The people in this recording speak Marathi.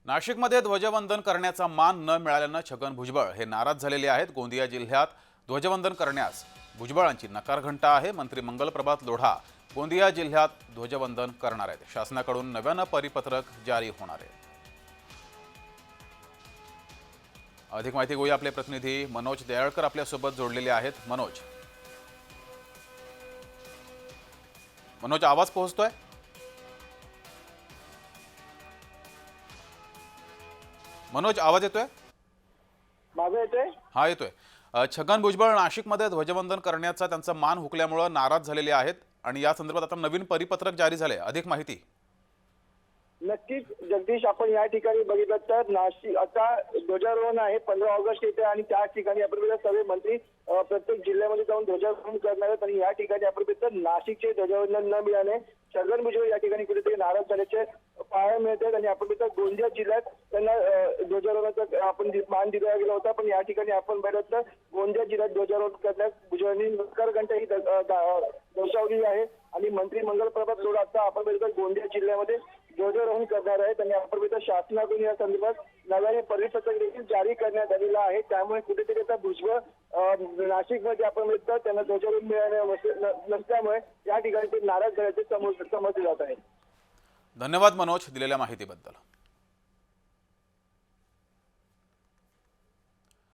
नाशिकमध्ये ध्वजवंदन करण्याचा मान न मिळाल्यानं छगन भुजबळ हे नाराज झालेले आहेत। गोंदिया जिल्ह्यात ध्वजवंदन करण्यास भुजबळांची नकार घंटा आहे। मंत्री मंगलप्रभात लोढा गोंदिया जिल्ह्यात ध्वजवंदन करणार आहेत। शासनाकडून नव्यानं परिपत्रक जारी होणार आहे। अधिक माहिती घेऊया, आपले प्रतिनिधी मनोज दयाळकर आपल्यासोबत जोडलेले आहेत। मनोज आवाज पोहोचतोय? मनोज आवाज येतोय? माझा येतोय? हा येतोय। छगन भुजबळ नाशिकमध्ये ध्वजवंदन करण्याचा त्यांचा मान हुकल्यामुळे नाराज झालेले आहेत आणि या संदर्भात आता नवीन परिपत्रक जारी झाले। अधिक माहिती? नक्कीच जगदीश, आपण या ठिकाणी बघितलं तर नाशिक आता ध्वजारोहण आहे 15 ऑगस्ट येते आणि त्याच ठिकाणी आपण सर्व मंत्री प्रत्येक जिल्ह्यामध्ये जाऊन ध्वजारोहण करणार आहेत आणि या ठिकाणी आपण नाशिकचे ध्वजवंदन न मिळाले छगन भुजबळ या ठिकाणी कुठेतरी नाराज झाल्याचे पाहायला मिळते आणि आपण गोंदिया जिल्ह्यात त्यांना ध्वजारोहणाचा आपण मान दिला गेला होता, पण या ठिकाणी आपण बघितलं तर गोंदिया जिल्ह्यात ध्वजारोहण करण्यास भुजबळांनी नकार घंटा ही दर्शवली आहे आणि मंत्री मंगलप्रभात लोढा आता आपण बघितलं गोंदिया जिल्ह्यामध्ये ध्वजारोहण करणार आहेत आणि आपण शासनाकडून या संदर्भात नव्याने परिपत्रक देखील जारी करण्यात आलेला आहे। त्यामुळे कुठेतरी आता भुजबळ नाशिकमध्ये आपण बघितलं त्यांना ध्वजारोहण मिळाले नसल्यामुळे या ठिकाणी ते नाराज झाल्याचे समजले जात आहे। धन्यवाद मनोज दिलेल्या माहितीबद्दल।